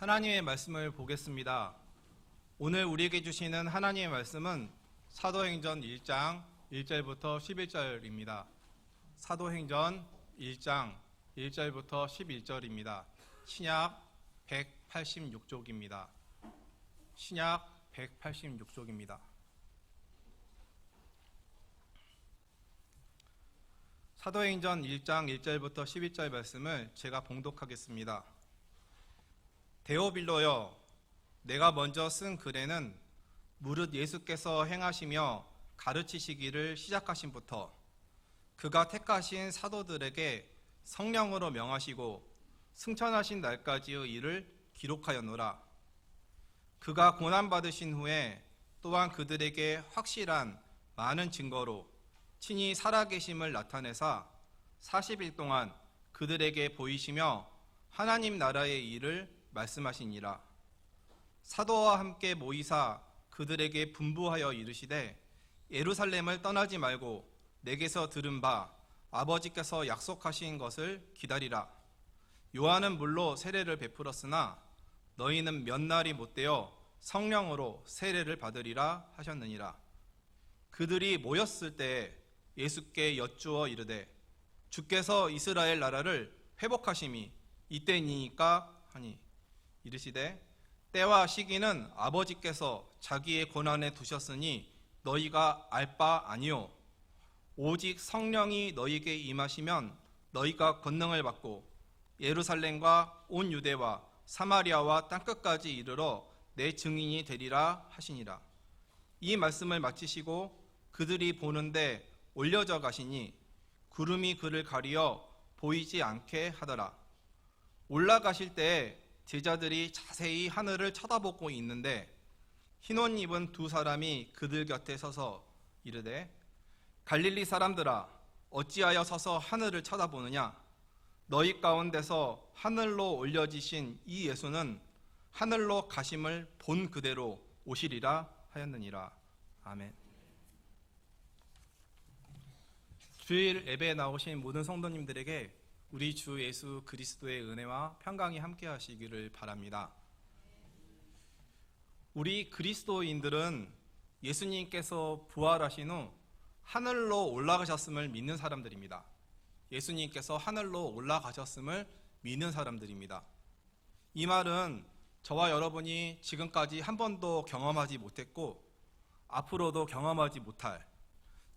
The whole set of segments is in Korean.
하나님의 말씀을 보겠습니다. 오늘 우리에게 주시는 하나님의 말씀은 사도행전 1장 1절부터 11절입니다. 사도행전 1장 1절부터 11절입니다. 신약 186쪽입니다. 신약 186쪽입니다. 사도행전 1장 1절부터 11절 말씀을 제가 봉독하겠습니다. 데오빌로여, 내가 먼저 쓴 글에는 무릇 예수께서 행하시며 가르치시기를 시작하신부터 그가 택하신 사도들에게 성령으로 명하시고 승천하신 날까지의 일을 기록하였노라. 그가 고난받으신 후에 또한 그들에게 확실한 많은 증거로 친히 살아계심을 나타내사 40일 동안 그들에게 보이시며 하나님 나라의 일을 말씀하시니라. 사도와 함께 모이사 그들에게 분부하여 이르시되 예루살렘을 떠나지 말고 내게서 들은 바 아버지께서 약속하신 것을 기다리라. 요한은 물로 세례를 베풀었으나 너희는 몇 날이 못되어 성령으로 세례를 받으리라 하셨느니라. 그들이 모였을 때 예수께 여쭈어 이르되 주께서 이스라엘 나라를 회복하심이 이때니까 하니 이르시되 때와 시기는 아버지께서 자기의 권한에 두셨으니 너희가 알 바 아니요 오직 성령이 너희에게 임하시면 너희가 권능을 받고 예루살렘과 온 유대와 사마리아와 땅끝까지 이르러 내 증인이 되리라 하시니라. 이 말씀을 마치시고 그들이 보는데 올려져 가시니 구름이 그를 가리어 보이지 않게 하더라. 올라가실 때 제자들이 자세히 하늘을 쳐다보고 있는데 흰옷 입은 두 사람이 그들 곁에 서서 이르되 갈릴리 사람들아, 어찌하여 서서 하늘을 쳐다보느냐? 너희 가운데서 하늘로 올려지신 이 예수는 하늘로 가심을 본 그대로 오시리라 하였느니라. 아멘. 주일 예배에 나오신 모든 성도님들에게 우리 주 예수 그리스도의 은혜와 평강이 함께 하시기를 바랍니다. 우리 그리스도인들은 예수님께서 부활하신 후 하늘로 올라가셨음을 믿는 사람들입니다. 예수님께서 하늘로 올라가셨음을 믿는 사람들입니다. 이 말은 저와 여러분이 지금까지 한 번도 경험하지 못했고 앞으로도 경험하지 못할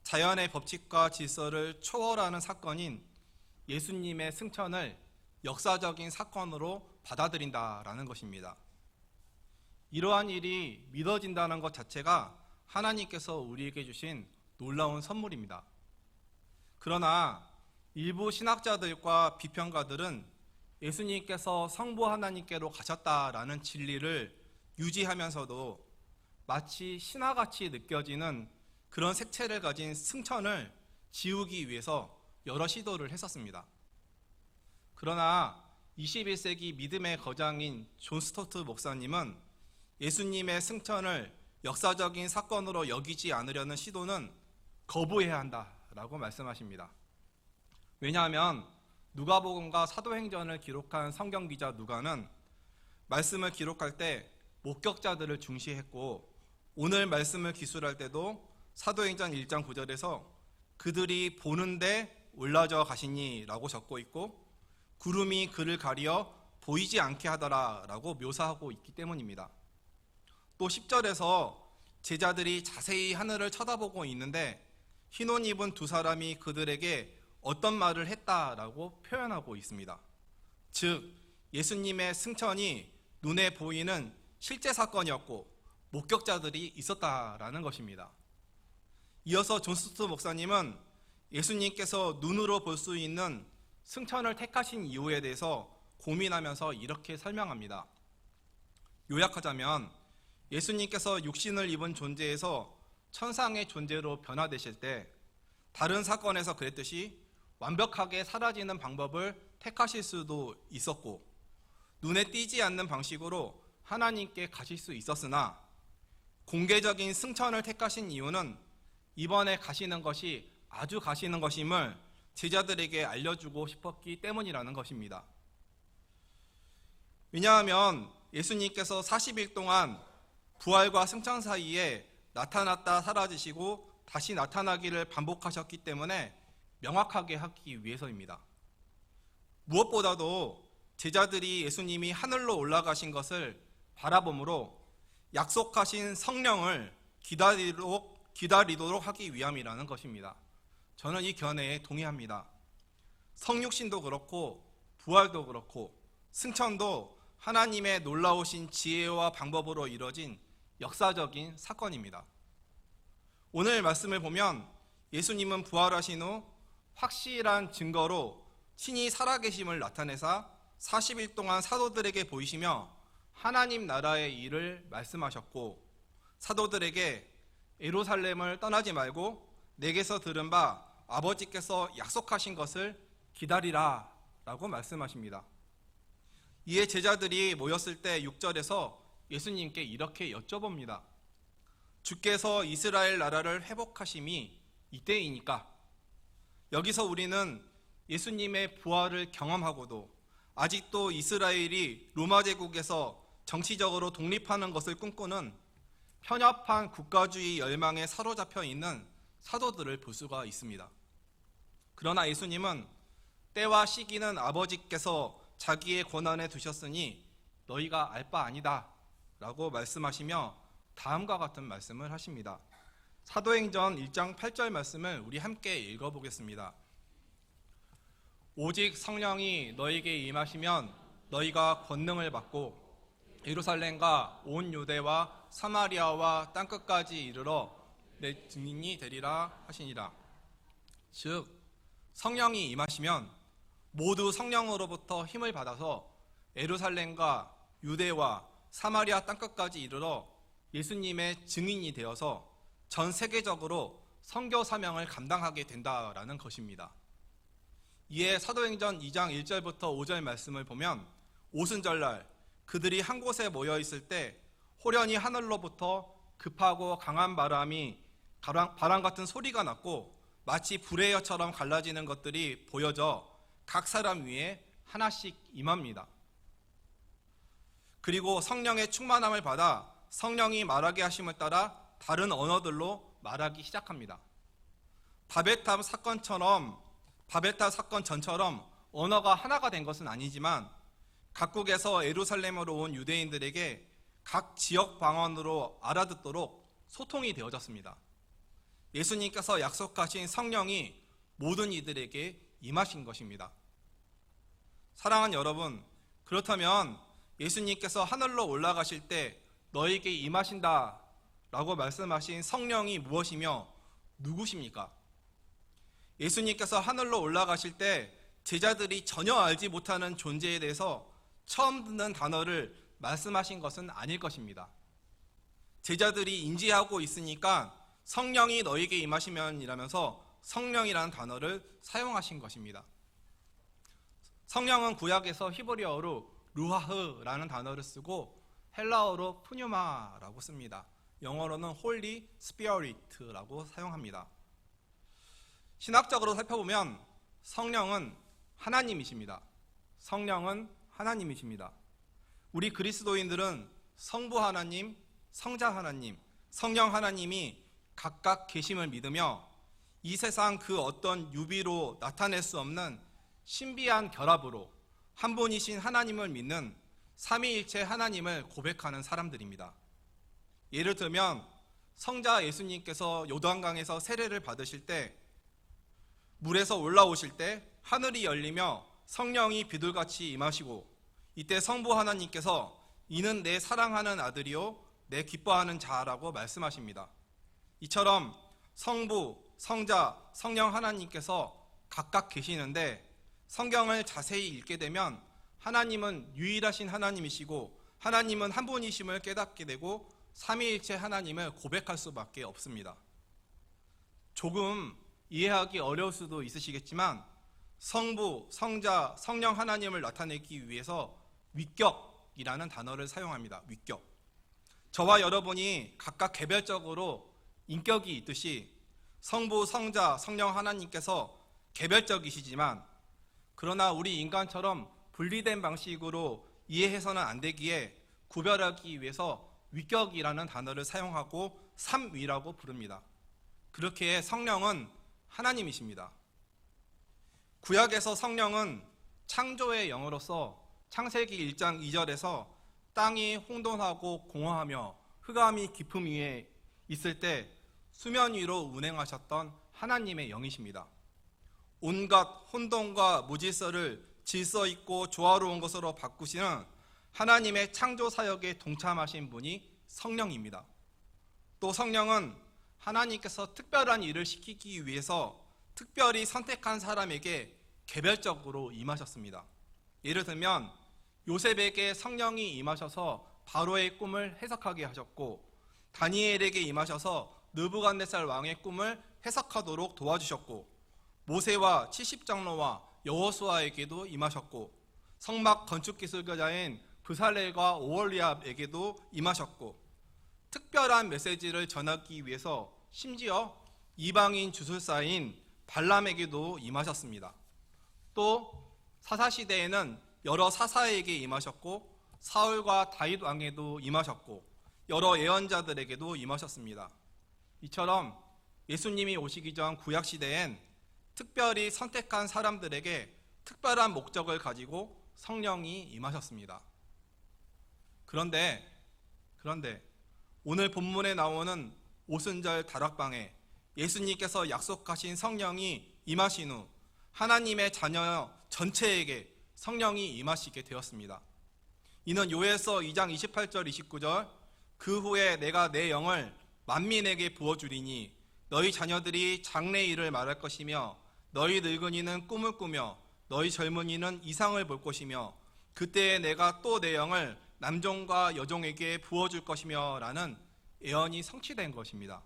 자연의 법칙과 질서를 초월하는 사건인 예수님의 승천을 역사적인 사건으로 받아들인다라는 것입니다. 이러한 일이 믿어진다는 것 자체가 하나님께서 우리에게 주신 놀라운 선물입니다. 그러나 일부 신학자들과 비평가들은 예수님께서 성부 하나님께로 가셨다라는 진리를 유지하면서도 마치 신화같이 느껴지는 그런 색채를 가진 승천을 지우기 위해서 여러 시도를 했었습니다. 그러나 21세기 믿음의 거장인 존 스토트 목사님은 예수님의 승천을 역사적인 사건으로 여기지 않으려는 시도는 거부해야 한다라고 말씀하십니다. 왜냐하면 누가복음과 사도행전을 기록한 성경기자 누가는 말씀을 기록할 때 목격자들을 중시했고 오늘 말씀을 기술할 때도 사도행전 1장 9절에서 그들이 보는데 올라져 가시니 라고 적고 있고 구름이 그를 가리어 보이지 않게 하더라 라고 묘사하고 있기 때문입니다. 또 10절에서 제자들이 자세히 하늘을 쳐다보고 있는데 흰옷 입은 두 사람이 그들에게 어떤 말을 했다라고 표현하고 있습니다. 즉 예수님의 승천이 눈에 보이는 실제 사건이었고 목격자들이 있었다라는 것입니다. 이어서 존 스토트 목사님은 예수님께서 눈으로 볼 수 있는 승천을 택하신 이유에 대해서 고민하면서 이렇게 설명합니다. 요약하자면 예수님께서 육신을 입은 존재에서 천상의 존재로 변화되실 때 다른 사건에서 그랬듯이 완벽하게 사라지는 방법을 택하실 수도 있었고 눈에 띄지 않는 방식으로 하나님께 가실 수 있었으나 공개적인 승천을 택하신 이유는 이번에 가시는 것이 아주 가시는 것임을 제자들에게 알려주고 싶었기 때문이라는 것입니다. 왜냐하면 예수님께서 40일 동안 부활과 승천 사이에 나타났다 사라지시고 다시 나타나기를 반복하셨기 때문에 명확하게 하기 위해서입니다. 무엇보다도 제자들이 예수님이 하늘로 올라가신 것을 바라보므로 약속하신 성령을 기다리도록 하기 위함이라는 것입니다. 저는 이 견해에 동의합니다. 성육신도 그렇고 부활도 그렇고 승천도 하나님의 놀라우신 지혜와 방법으로 이루어진 역사적인 사건입니다. 오늘 말씀을 보면 예수님은 부활하신 후 확실한 증거로 친히 살아계심을 나타내사 40일 동안 사도들에게 보이시며 하나님 나라의 일을 말씀하셨고, 사도들에게 예루살렘을 떠나지 말고 내게서 들은 바 아버지께서 약속하신 것을 기다리라 라고 말씀하십니다. 이에 제자들이 모였을 때 6절에서 예수님께 이렇게 여쭤봅니다. 주께서 이스라엘 나라를 회복하심이 이때이니까. 여기서 우리는 예수님의 부활을 경험하고도 아직도 이스라엘이 로마 제국에서 정치적으로 독립하는 것을 꿈꾸는 편협한 국가주의 열망에 사로잡혀 있는 사도들을 볼 수가 있습니다. 그러나 예수님은 때와 시기는 아버지께서 자기의 권한에 두셨으니 너희가 알 바 아니다 라고 말씀하시며 다음과 같은 말씀을 하십니다. 사도행전 1장 8절 말씀을 우리 함께 읽어보겠습니다. 오직 성령이 너희에게 임하시면 너희가 권능을 받고 예루살렘과 온 유대와 사마리아와 땅끝까지 이르러 내 증인이 되리라 하시니라. 즉 성령이 임하시면 모두 성령으로부터 힘을 받아서 예루살렘과 유대와 사마리아 땅끝까지 이르러 예수님의 증인이 되어서 전 세계적으로 선교 사명을 감당하게 된다라는 것입니다. 이에 사도행전 2장 1절부터 5절 말씀을 보면 오순절날 그들이 한 곳에 모여 있을 때 호련히 하늘로부터 급하고 강한 바람 같은 소리가 났고 마치 불의 여처럼 갈라지는 것들이 보여져 각 사람 위에 하나씩 임합니다. 그리고 성령의 충만함을 받아 성령이 말하게 하심을 따라 다른 언어들로 말하기 시작합니다. 바벨탑 사건 전처럼 언어가 하나가 된 것은 아니지만 각국에서 예루살렘으로 온 유대인들에게 각 지역 방언으로 알아듣도록 소통이 되어졌습니다. 예수님께서 약속하신 성령이 모든 이들에게 임하신 것입니다. 사랑하는 여러분, 그렇다면 예수님께서 하늘로 올라가실 때 너에게 임하신다 라고 말씀하신 성령이 무엇이며 누구십니까? 예수님께서 하늘로 올라가실 때 제자들이 전혀 알지 못하는 존재에 대해서 처음 듣는 단어를 말씀하신 것은 아닐 것입니다. 제자들이 인지하고 있으니까 성령이 너에게 임하시면 이라면서 성령이라는 단어를 사용하신 것입니다. 성령은 구약에서 히브리어로 루하흐라는 단어를 쓰고 헬라어로 푸뉴마라고 씁니다. 영어로는 홀리 스피어리트라고 사용합니다. 신학적으로 살펴보면 성령은 하나님이십니다. 성령은 하나님이십니다. 우리 그리스도인들은 성부 하나님, 성자 하나님, 성령 하나님이 각각 계심을 믿으며 이 세상 그 어떤 유비로 나타낼 수 없는 신비한 결합으로 한 분이신 하나님을 믿는 삼위일체 하나님을 고백하는 사람들입니다. 예를 들면 성자 예수님께서 요단강에서 세례를 받으실 때 물에서 올라오실 때 하늘이 열리며 성령이 비둘같이 임하시고 이때 성부 하나님께서 이는 내 사랑하는 아들이요 내 기뻐하는 자라고 말씀하십니다. 이처럼 성부, 성자, 성령 하나님께서 각각 계시는데 성경을 자세히 읽게 되면 하나님은 유일하신 하나님이시고 하나님은 한 분이심을 깨닫게 되고 삼위일체 하나님을 고백할 수밖에 없습니다. 조금 이해하기 어려울 수도 있으시겠지만 성부, 성자, 성령 하나님을 나타내기 위해서 위격이라는 단어를 사용합니다. 위격. 저와 여러분이 각각 개별적으로 인격이 있듯이 성부, 성자, 성령 하나님께서 개별적이시지만 그러나 우리 인간처럼 분리된 방식으로 이해해서는 안 되기에 구별하기 위해서 위격이라는 단어를 사용하고 삼위라고 부릅니다. 그렇게 성령은 하나님이십니다. 구약에서 성령은 창조의 영으로서 창세기 1장 2절에서 땅이 혼돈하고 공허하며 흑암이 깊음 위에 있을 때 수면 위로 운행하셨던 하나님의 영이십니다. 온갖 혼돈과 무질서를 질서 있고 조화로운 것으로 바꾸시는 하나님의 창조 사역에 동참하신 분이 성령입니다. 또 성령은 하나님께서 특별한 일을 시키기 위해서 특별히 선택한 사람에게 개별적으로 임하셨습니다. 예를 들면 요셉에게 성령이 임하셔서 바로의 꿈을 해석하게 하셨고, 다니엘에게 임하셔서 느부갓네살 왕의 꿈을 해석하도록 도와주셨고, 모세와 70장로와 여호수아에게도 임하셨고, 성막 건축 기술가자인 브살렐과 오홀리압에게도 임하셨고, 특별한 메시지를 전하기 위해서 심지어 이방인 주술사인 발람에게도 임하셨습니다. 또 사사시대에는 여러 사사에게 임하셨고, 사울과 다윗 왕에도 임하셨고, 여러 예언자들에게도 임하셨습니다. 이처럼 예수님이 오시기 전 구약시대엔 특별히 선택한 사람들에게 특별한 목적을 가지고 성령이 임하셨습니다. 그런데 오늘 본문에 나오는 오순절 다락방에 예수님께서 약속하신 성령이 임하신 후 하나님의 자녀 전체에게 성령이 임하시게 되었습니다. 이는 요엘서 2장 28절 29절 그 후에 내가 내 영을 만민에게 부어주리니 너희 자녀들이 장래의 일을 말할 것이며 너희 늙은이는 꿈을 꾸며 너희 젊은이는 이상을 볼 것이며 그때에 내가 또 내 영을 남종과 여종에게 부어줄 것이며 라는 예언이 성취된 것입니다.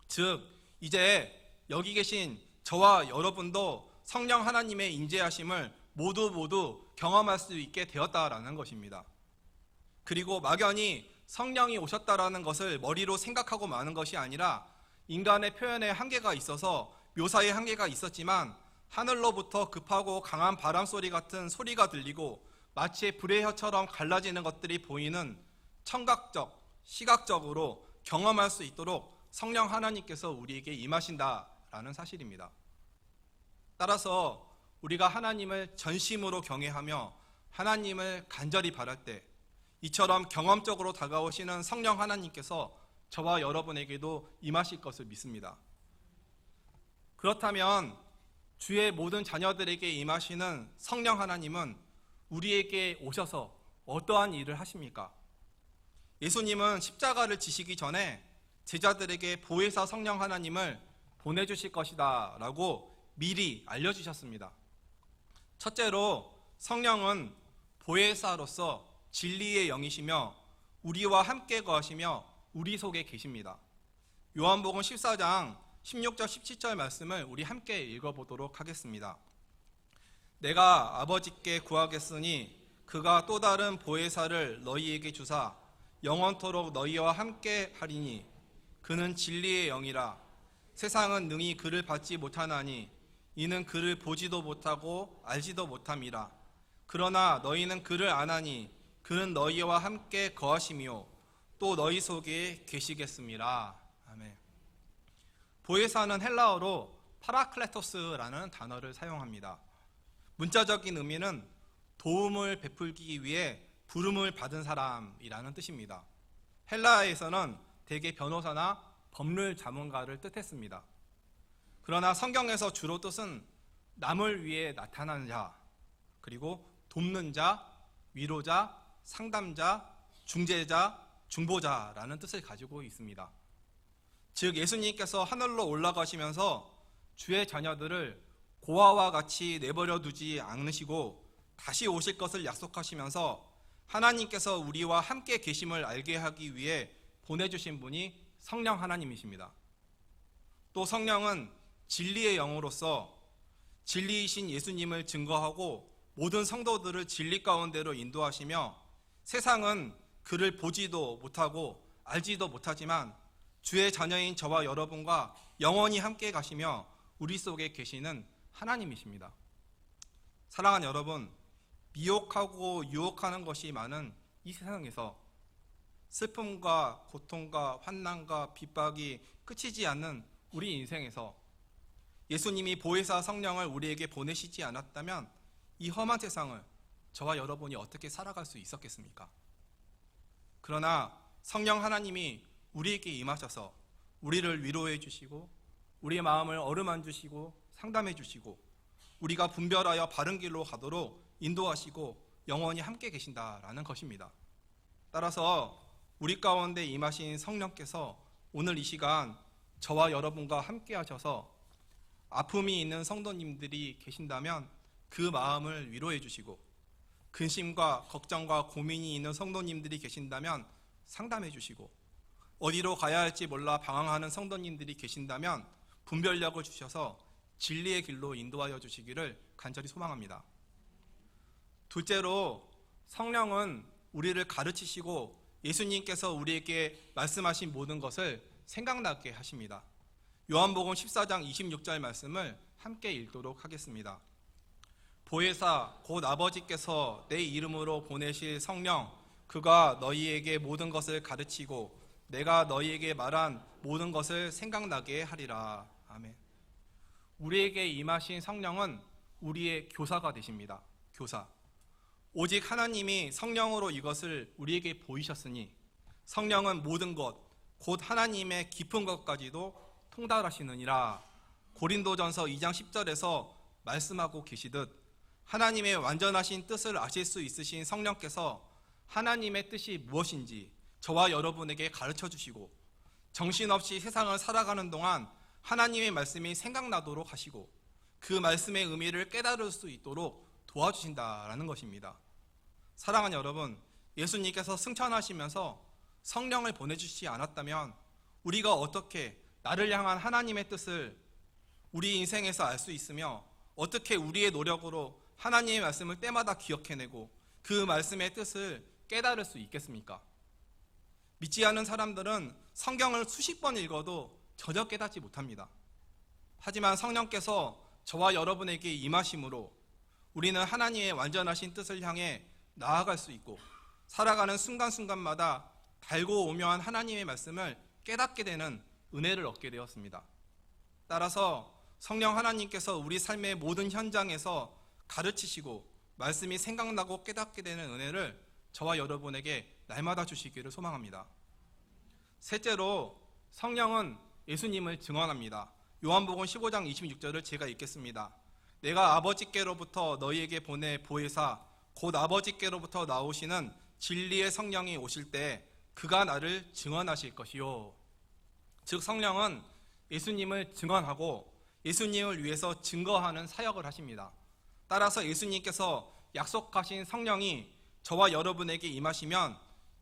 즉 이제 여기 계신 저와 여러분도 성령 하나님의 인재하심을 모두 경험할 수 있게 되었다라는 것입니다. 그리고 막연히 성령이 오셨다라는 것을 머리로 생각하고 마는 것이 아니라 인간의 표현에 한계가 있어서 묘사에 한계가 있었지만 하늘로부터 급하고 강한 바람소리 같은 소리가 들리고 마치 불의 혀처럼 갈라지는 것들이 보이는 청각적, 시각적으로 경험할 수 있도록 성령 하나님께서 우리에게 임하신다라는 사실입니다. 따라서 우리가 하나님을 전심으로 경외하며 하나님을 간절히 바랄 때 이처럼 경험적으로 다가오시는 성령 하나님께서 저와 여러분에게도 임하실 것을 믿습니다. 그렇다면 주의 모든 자녀들에게 임하시는 성령 하나님은 우리에게 오셔서 어떠한 일을 하십니까? 예수님은 십자가를 지시기 전에 제자들에게 보혜사 성령 하나님을 보내주실 것이다 라고 미리 알려주셨습니다. 첫째로 성령은 보혜사로서 진리의 영이시며 우리와 함께 거하시며 우리 속에 계십니다. 요한복음 14장 16절 17절 말씀을 우리 함께 읽어보도록 하겠습니다. 내가 아버지께 구하겠으니 그가 또 다른 보혜사를 너희에게 주사 영원토록 너희와 함께 하리니 그는 진리의 영이라. 세상은 능히 그를 받지 못하나니 이는 그를 보지도 못하고 알지도 못함이라. 그러나 너희는 그를 아나니 그는 너희와 함께 거하시며 또 너희 속에 계시겠습니다. 아멘. 보혜사는 헬라어로 파라클레토스라는 단어를 사용합니다. 문자적인 의미는 도움을 베풀기 위해 부름을 받은 사람이라는 뜻입니다. 헬라어에서는 대개 변호사나 법률 자문가를 뜻했습니다. 그러나 성경에서 주로 뜻은 남을 위해 나타나는 자, 그리고 돕는 자, 위로자, 상담자, 중재자, 중보자라는 뜻을 가지고 있습니다. 즉 예수님께서 하늘로 올라가시면서 주의 자녀들을 고아와 같이 내버려 두지 않으시고 다시 오실 것을 약속하시면서 하나님께서 우리와 함께 계심을 알게 하기 위해 보내주신 분이 성령 하나님이십니다. 또 성령은 진리의 영으로서 진리이신 예수님을 증거하고 모든 성도들을 진리 가운데로 인도하시며 세상은 그를 보지도 못하고 알지도 못하지만 주의 자녀인 저와 여러분과 영원히 함께 가시며 우리 속에 계시는 하나님이십니다. 사랑하는 여러분, 미혹하고 유혹하는 것이 많은 이 세상에서 슬픔과 고통과 환난과 핍박이 끝이지 않는 우리 인생에서 예수님이 보혜사 성령을 우리에게 보내시지 않았다면 이 험한 세상을 저와 여러분이 어떻게 살아갈 수 있었겠습니까? 그러나 성령 하나님이 우리에게 임하셔서 우리를 위로해 주시고 우리의 마음을 어루만져 주시고 상담해 주시고 우리가 분별하여 바른 길로 가도록 인도하시고 영원히 함께 계신다라는 것입니다. 따라서 우리 가운데 임하신 성령께서 오늘 이 시간 저와 여러분과 함께 하셔서 아픔이 있는 성도님들이 계신다면 그 마음을 위로해 주시고 근심과 걱정과 고민이 있는 성도님들이 계신다면 상담해 주시고 어디로 가야 할지 몰라 방황하는 성도님들이 계신다면 분별력을 주셔서 진리의 길로 인도하여 주시기를 간절히 소망합니다. 둘째로 성령은 우리를 가르치시고 예수님께서 우리에게 말씀하신 모든 것을 생각나게 하십니다. 요한복음 14장 26절 말씀을 함께 읽도록 하겠습니다. 보혜사 곧 아버지께서 내 이름으로 보내실 성령 그가 너희에게 모든 것을 가르치고 내가 너희에게 말한 모든 것을 생각나게 하리라. 아멘. 우리에게 임하신 성령은 우리의 교사가 되십니다. 교사. 오직 하나님이 성령으로 이것을 우리에게 보이셨으니 성령은 모든 것, 곧 하나님의 깊은 것까지도 통달하시느니라. 고린도전서 2장 10절에서 말씀하고 계시듯 하나님의 완전하신 뜻을 아실 수 있으신 성령께서 하나님의 뜻이 무엇인지 저와 여러분에게 가르쳐 주시고 정신없이 세상을 살아가는 동안 하나님의 말씀이 생각나도록 하시고 그 말씀의 의미를 깨달을 수 있도록 도와주신다라는 것입니다. 사랑하는 여러분, 예수님께서 승천하시면서 성령을 보내주시지 않았다면 우리가 어떻게 나를 향한 하나님의 뜻을 우리 인생에서 알 수 있으며 어떻게 우리의 노력으로 하나님의 말씀을 때마다 기억해내고 그 말씀의 뜻을 깨달을 수 있겠습니까? 믿지 않는 사람들은 성경을 수십 번 읽어도 전혀 깨닫지 못합니다. 하지만 성령께서 저와 여러분에게 임하심으로 우리는 하나님의 완전하신 뜻을 향해 나아갈 수 있고 살아가는 순간순간마다 달고 오묘한 하나님의 말씀을 깨닫게 되는 은혜를 얻게 되었습니다. 따라서 성령 하나님께서 우리 삶의 모든 현장에서 가르치시고 말씀이 생각나고 깨닫게 되는 은혜를 저와 여러분에게 날마다 주시기를 소망합니다. 셋째로 성령은 예수님을 증언합니다. 요한복음 15장 26절을 제가 읽겠습니다. 내가 아버지께로부터 너희에게 보내 보혜사 곧 아버지께로부터 나오시는 진리의 성령이 오실 때 그가 나를 증언하실 것이요. 즉 성령은 예수님을 증언하고 예수님을 위해서 증거하는 사역을 하십니다. 따라서 예수님께서 약속하신 성령이 저와 여러분에게 임하시면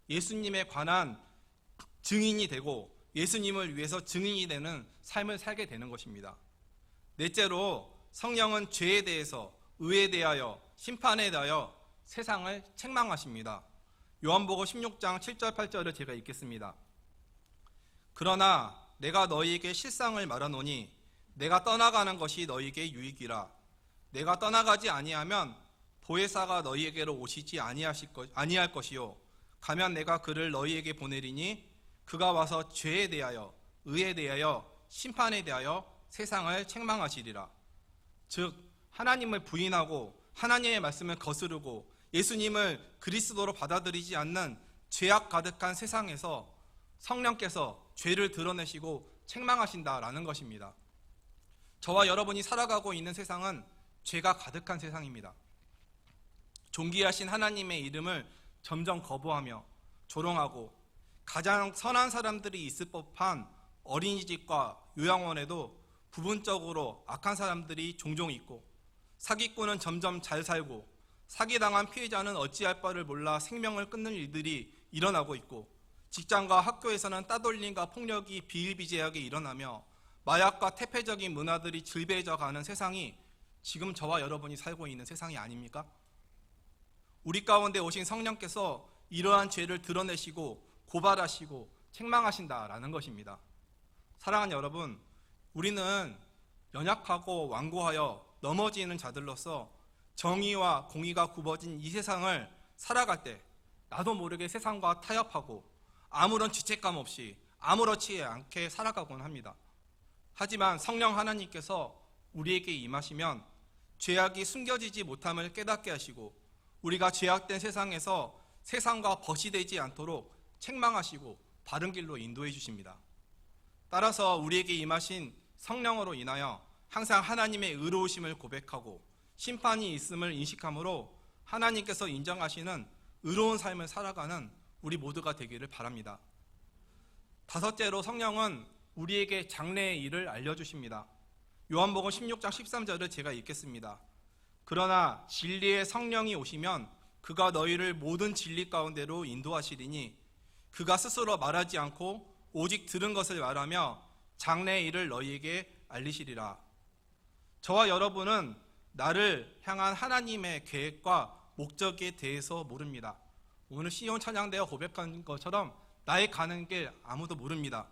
예수님에 관한 증인이 되고 예수님을 위해서 증인이 되는 삶을 살게 되는 것입니다. 넷째로 성령은 죄에 대해서, 의에 대하여, 심판에 대하여 세상을 책망하십니다. 요한복음 16장 7절 8절을 제가 읽겠습니다. 그러나 내가 너희에게 실상을 말하노니 내가 떠나가는 것이 너희에게 유익이라. 내가 떠나가지 아니하면 보혜사가 너희에게로 오시지 아니할 것이요 가면 내가 그를 너희에게 보내리니 그가 와서 죄에 대하여 의에 대하여 심판에 대하여 세상을 책망하시리라. 즉 하나님을 부인하고 하나님의 말씀을 거스르고 예수님을 그리스도로 받아들이지 않는 죄악 가득한 세상에서 성령께서 죄를 드러내시고 책망하신다라는 것입니다. 저와 여러분이 살아가고 있는 세상은 죄가 가득한 세상입니다. 존귀하신 하나님의 이름을 점점 거부하며 조롱하고 가장 선한 사람들이 있을 법한 어린이집과 요양원에도 부분적으로 악한 사람들이 종종 있고 사기꾼은 점점 잘 살고 사기당한 피해자는 어찌할 바를 몰라 생명을 끊는 일들이 일어나고 있고 직장과 학교에서는 따돌림과 폭력이 비일비재하게 일어나며 마약과 태폐적인 문화들이 질배해져가는 세상이 지금 저와 여러분이 살고 있는 세상이 아닙니까? 우리 가운데 오신 성령께서 이러한 죄를 드러내시고 고발하시고 책망하신다라는 것입니다. 사랑하는 여러분, 우리는 연약하고 완고하여 넘어지는 자들로서 정의와 공의가 굽어진 이 세상을 살아갈 때 나도 모르게 세상과 타협하고 아무런 죄책감 없이 아무렇지 않게 살아가곤 합니다. 하지만 성령 하나님께서 우리에게 임하시면 죄악이 숨겨지지 못함을 깨닫게 하시고 우리가 죄악된 세상에서 세상과 벗이 되지 않도록 책망하시고 바른 길로 인도해 주십니다. 따라서 우리에게 임하신 성령으로 인하여 항상 하나님의 의로우심을 고백하고 심판이 있음을 인식함으로 하나님께서 인정하시는 의로운 삶을 살아가는 우리 모두가 되기를 바랍니다. 다섯째로 성령은 우리에게 장래의 일을 알려주십니다. 요한복음 16장 13절을 제가 읽겠습니다. 그러나 진리의 성령이 오시면 그가 너희를 모든 진리 가운데로 인도하시리니 그가 스스로 말하지 않고 오직 들은 것을 말하며 장래의 일을 너희에게 알리시리라. 저와 여러분은 나를 향한 하나님의 계획과 목적에 대해서 모릅니다. 오늘 시온 찬양대가 고백한 것처럼 나의 가는 길 아무도 모릅니다.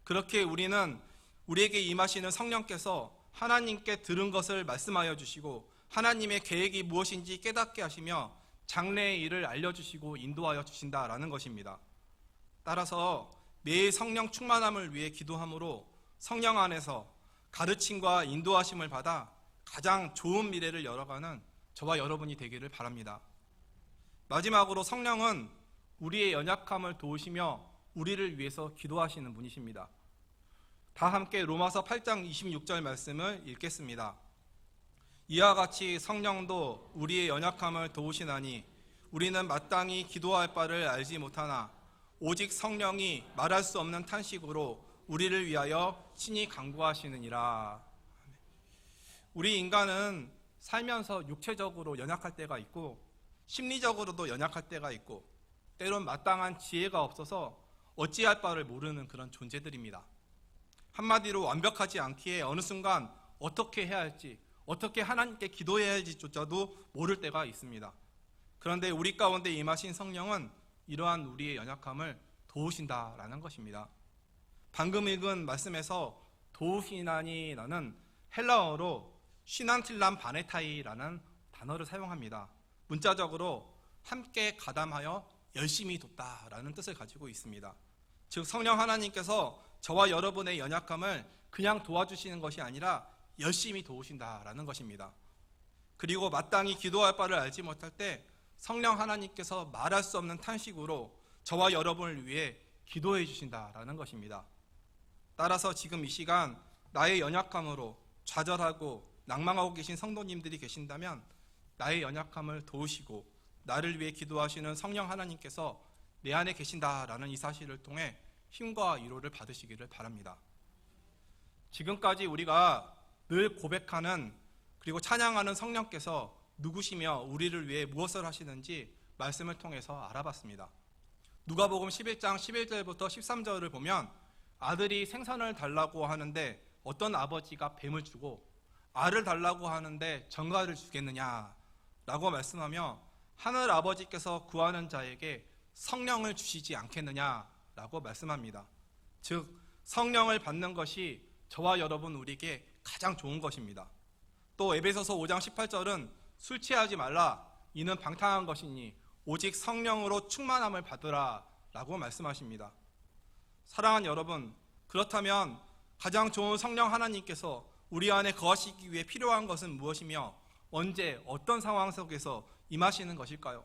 그렇게 우리는 우리에게 임하시는 성령께서 하나님께 들은 것을 말씀하여 주시고 하나님의 계획이 무엇인지 깨닫게 하시며 장래의 일을 알려주시고 인도하여 주신다라는 것입니다. 따라서 매일 성령 충만함을 위해 기도함으로 성령 안에서 가르침과 인도하심을 받아 가장 좋은 미래를 열어가는 저와 여러분이 되기를 바랍니다. 마지막으로 성령은 우리의 연약함을 도우시며 우리를 위해서 기도하시는 분이십니다. 다 함께 로마서 8장 26절 말씀을 읽겠습니다. 이와 같이 성령도 우리의 연약함을 도우시나니 우리는 마땅히 기도할 바를 알지 못하나 오직 성령이 말할 수 없는 탄식으로 우리를 위하여 친히 간구하시느니라. 우리 인간은 살면서 육체적으로 연약할 때가 있고 심리적으로도 연약할 때가 있고 때론 마땅한 지혜가 없어서 어찌할 바를 모르는 그런 존재들입니다. 한마디로 완벽하지 않기에 어느 순간 어떻게 해야 할지 어떻게 하나님께 기도해야 할지조차도 모를 때가 있습니다. 그런데 우리 가운데 임하신 성령은 이러한 우리의 연약함을 도우신다라는 것입니다. 방금 읽은 말씀에서 도우시나니라는 헬라어로 쉬난틸람 바네타이라는 단어를 사용합니다. 문자적으로 함께 가담하여 열심히 돕다라는 뜻을 가지고 있습니다. 즉 성령 하나님께서 저와 여러분의 연약함을 그냥 도와주시는 것이 아니라 열심히 도우신다라는 것입니다. 그리고 마땅히 기도할 바를 알지 못할 때 성령 하나님께서 말할 수 없는 탄식으로 저와 여러분을 위해 기도해 주신다라는 것입니다. 따라서 지금 이 시간 나의 연약함으로 좌절하고 낭망하고 계신 성도님들이 계신다면 나의 연약함을 도우시고 나를 위해 기도하시는 성령 하나님께서 내 안에 계신다라는 이 사실을 통해 힘과 위로를 받으시기를 바랍니다. 지금까지 우리가 늘 고백하는 그리고 찬양하는 성령께서 누구시며 우리를 위해 무엇을 하시는지 말씀을 통해서 알아봤습니다. 누가복음 11장 11절부터 13절을 보면 아들이 생선을 달라고 하는데 어떤 아버지가 뱀을 주고 알을 달라고 하는데 정갈을 주겠느냐라고 말씀하며 하늘 아버지께서 구하는 자에게 성령을 주시지 않겠느냐라고 말씀합니다. 즉 성령을 받는 것이 저와 여러분 우리에게 가장 좋은 것입니다. 또 에베소서 5장 18절은 술 취하지 말라 이는 방탕한 것이니 오직 성령으로 충만함을 받으라 라고 말씀하십니다. 사랑하는 여러분, 그렇다면 가장 좋은 성령 하나님께서 우리 안에 거하시기 위해 필요한 것은 무엇이며 언제 어떤 상황 속에서 임하시는 것일까요?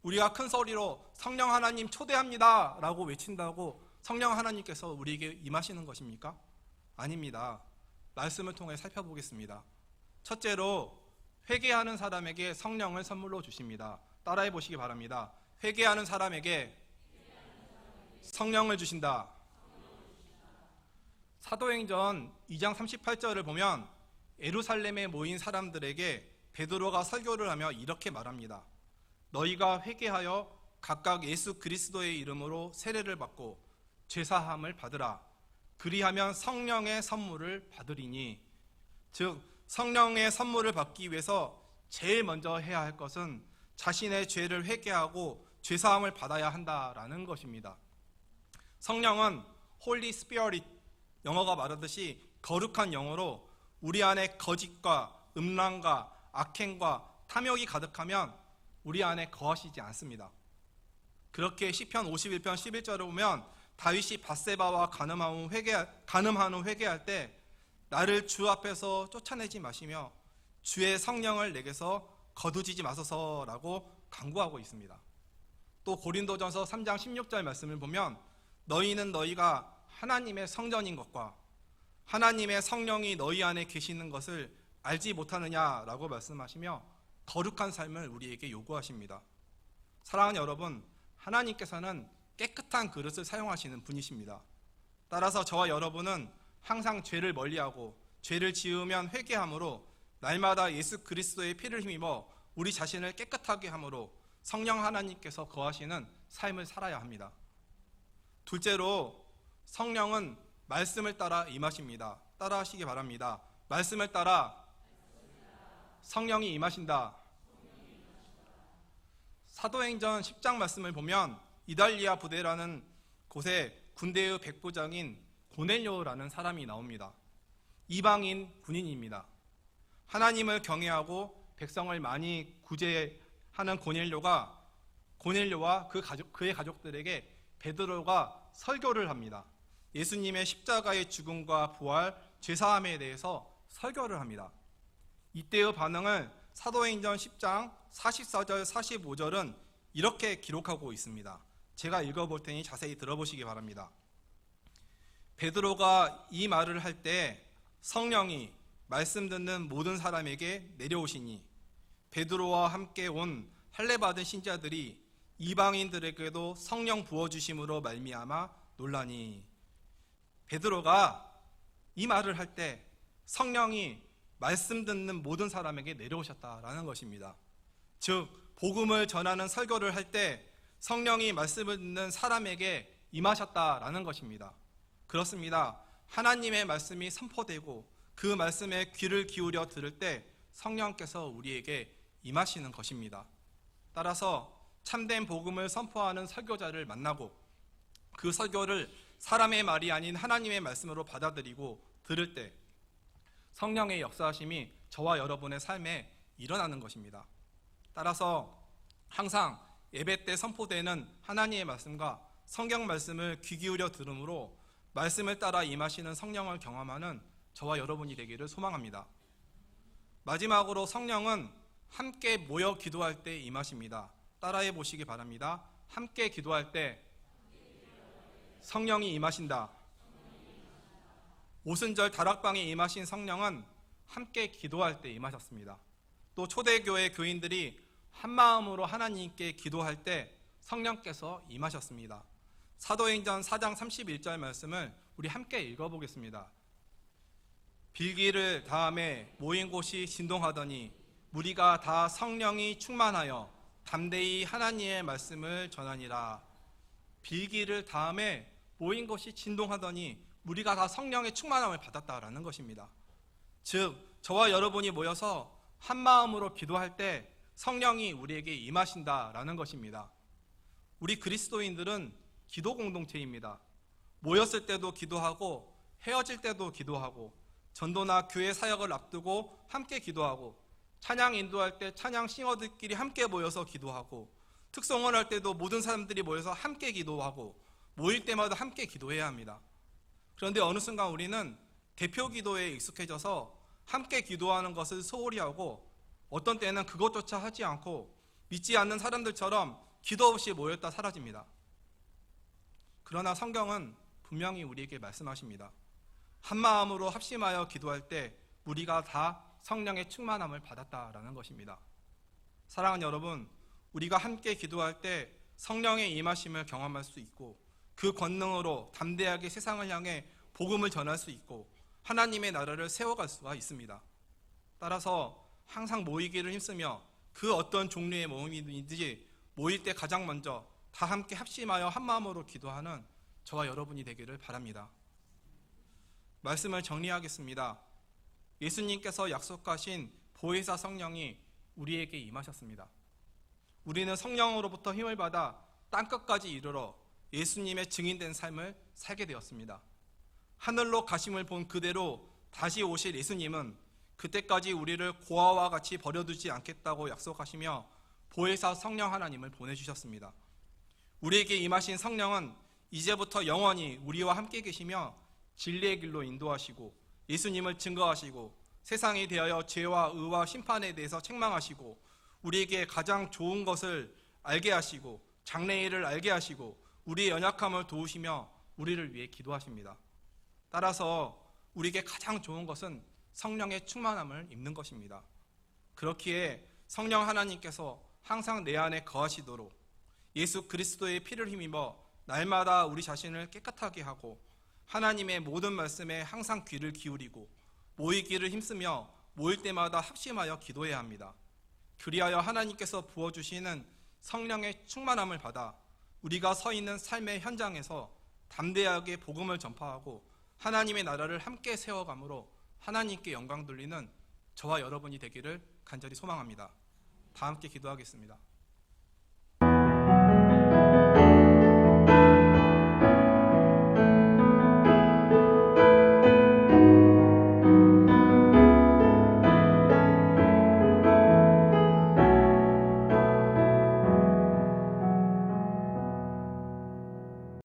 우리가 큰 소리로 성령 하나님 초대합니다 라고 외친다고 성령 하나님께서 우리에게 임하시는 것입니까? 아닙니다. 말씀을 통해 살펴보겠습니다. 첫째로 회개하는 사람에게 성령을 선물로 주십니다. 따라해 보시기 바랍니다. 회개하는 사람에게 성령을 주신다. 사도행전 2장 38절을 보면 예루살렘에 모인 사람들에게 베드로가 설교를 하며 이렇게 말합니다. 너희가 회개하여 각각 예수 그리스도의 이름으로 세례를 받고 죄사함을 받으라. 그리하면 성령의 선물을 받으리니. 즉 성령의 선물을 받기 위해서 제일 먼저 해야 할 것은 자신의 죄를 회개하고 죄사함을 받아야 한다라는 것입니다. 성령은 Holy Spirit, 영어가 말하듯이 거룩한 영어로 우리 안에 거짓과 음란과 악행과 탐욕이 가득하면 우리 안에 거하시지 않습니다. 그렇게 시편 51편 11절을 보면 다윗이 밧세바와 간음한 후 회개할 때 나를 주 앞에서 쫓아내지 마시며 주의 성령을 내게서 거두지지 마소서라고 간구하고 있습니다. 또 고린도전서 3장 16절 말씀을 보면 너희는 너희가 하나님의 성전인 것과 하나님의 성령이 너희 안에 계시는 것을 알지 못하느냐라고 말씀하시며 거룩한 삶을 우리에게 요구하십니다. 사랑하는 여러분, 하나님께서는 깨끗한 그릇을 사용하시는 분이십니다. 따라서 저와 여러분은 항상 죄를 멀리하고 죄를 지으면 회개함으로 날마다 예수 그리스도의 피를 힘입어 우리 자신을 깨끗하게 함으로 성령 하나님께서 거하시는 삶을 살아야 합니다. 둘째로 성령은 말씀을 따라 임하십니다. 따라 하시기 바랍니다. 말씀을 따라 성령이 임하신다. 사도행전 10장 말씀을 보면 이달리아 부대라는 곳에 군대의 백부장인 고넬료라는 사람이 나옵니다. 이방인 군인입니다. 하나님을 경외하고 백성을 많이 구제하는 고넬료와 그의 가족들에게 베드로가 설교를 합니다. 예수님의 십자가의 죽음과 부활, 죄사함에 대해서 설교를 합니다. 이때의 반응을 사도행전 10장 44절 45절은 이렇게 기록하고 있습니다. 제가 읽어볼 테니 자세히 들어보시기 바랍니다. 베드로가 이 말을 할 때 성령이 말씀 듣는 모든 사람에게 내려오시니 베드로와 함께 온 할례 받은 신자들이 이방인들에게도 성령 부어주심으로 말미암아 놀라니. 베드로가 이 말을 할 때 성령이 말씀 듣는 모든 사람에게 내려오셨다라는 것입니다. 즉 복음을 전하는 설교를 할 때 성령이 말씀을 듣는 사람에게 임하셨다라는 것입니다. 그렇습니다. 하나님의 말씀이 선포되고 그 말씀에 귀를 기울여 들을 때 성령께서 우리에게 임하시는 것입니다. 따라서 참된 복음을 선포하는 설교자를 만나고 그 설교를 사람의 말이 아닌 하나님의 말씀으로 받아들이고 들을 때 성령의 역사하심이 저와 여러분의 삶에 일어나는 것입니다. 따라서 항상 예배 때 선포되는 하나님의 말씀과 성경 말씀을 귀 기울여 들음으로 말씀을 따라 임하시는 성령을 경험하는 저와 여러분이 되기를 소망합니다. 마지막으로 성령은 함께 모여 기도할 때 임하십니다. 따라해 보시기 바랍니다. 함께 기도할 때 성령이 임하신다. 오순절 다락방에 임하신 성령은 함께 기도할 때 임하셨습니다. 또 초대교회 교인들이 한마음으로 하나님께 기도할 때 성령께서 임하셨습니다. 사도행전 4장 31절 말씀을 우리 함께 읽어보겠습니다. 빌기를 다음에 모인 곳이 진동하더니 무리가 다 성령이 충만하여 담대히 하나님의 말씀을 전하니라. 빌기를 다음에 모인 것이 진동하더니 우리가 다 성령의 충만함을 받았다라는 것입니다. 즉 저와 여러분이 모여서 한 마음으로 기도할 때 성령이 우리에게 임하신다라는 것입니다. 우리 그리스도인들은 기도 공동체입니다. 모였을 때도 기도하고 헤어질 때도 기도하고 전도나 교회 사역을 앞두고 함께 기도하고 찬양 인도할 때 찬양 싱어들끼리 함께 모여서 기도하고 특성을 할 때도 모든 사람들이 모여서 함께 기도하고 모일 때마다 함께 기도해야 합니다. 그런데 어느 순간 우리는 대표 기도에 익숙해져서 함께 기도하는 것을 소홀히 하고 어떤 때는 그것조차 하지 않고 믿지 않는 사람들처럼 기도 없이 모였다 사라집니다. 그러나 성경은 분명히 우리에게 말씀하십니다. 한 마음으로 합심하여 기도할 때 우리가 다 성령의 충만함을 받았다라는 것입니다. 사랑하는 여러분, 우리가 함께 기도할 때 성령의 임하심을 경험할 수 있고 그 권능으로 담대하게 세상을 향해 복음을 전할 수 있고 하나님의 나라를 세워갈 수가 있습니다. 따라서 항상 모이기를 힘쓰며 그 어떤 종류의 모임이든지 모일 때 가장 먼저 다 함께 합심하여 한 마음으로 기도하는 저와 여러분이 되기를 바랍니다. 말씀을 정리하겠습니다. 예수님께서 약속하신 보혜사 성령이 우리에게 임하셨습니다. 우리는 성령으로부터 힘을 받아 땅끝까지 이르러 예수님의 증인된 삶을 살게 되었습니다. 하늘로 가심을 본 그대로 다시 오실 예수님은 그때까지 우리를 고아와 같이 버려두지 않겠다고 약속하시며 보혜사 성령 하나님을 보내주셨습니다. 우리에게 임하신 성령은 이제부터 영원히 우리와 함께 계시며 진리의 길로 인도하시고 예수님을 증거하시고 세상에 대하여 죄와 의와 심판에 대해서 책망하시고 우리에게 가장 좋은 것을 알게 하시고 장래일을 알게 하시고 우리의 연약함을 도우시며 우리를 위해 기도하십니다. 따라서 우리에게 가장 좋은 것은 성령의 충만함을 입는 것입니다. 그렇기에 성령 하나님께서 항상 내 안에 거하시도록 예수 그리스도의 피를 힘입어 날마다 우리 자신을 깨끗하게 하고 하나님의 모든 말씀에 항상 귀를 기울이고 모이기를 힘쓰며 모일 때마다 합심하여 기도해야 합니다. 그리하여 하나님께서 부어주시는 성령의 충만함을 받아 우리가 서 있는 삶의 현장에서 담대하게 복음을 전파하고 하나님의 나라를 함께 세워감으로 하나님께 영광 돌리는 저와 여러분이 되기를 간절히 소망합니다. 다 함께 기도하겠습니다.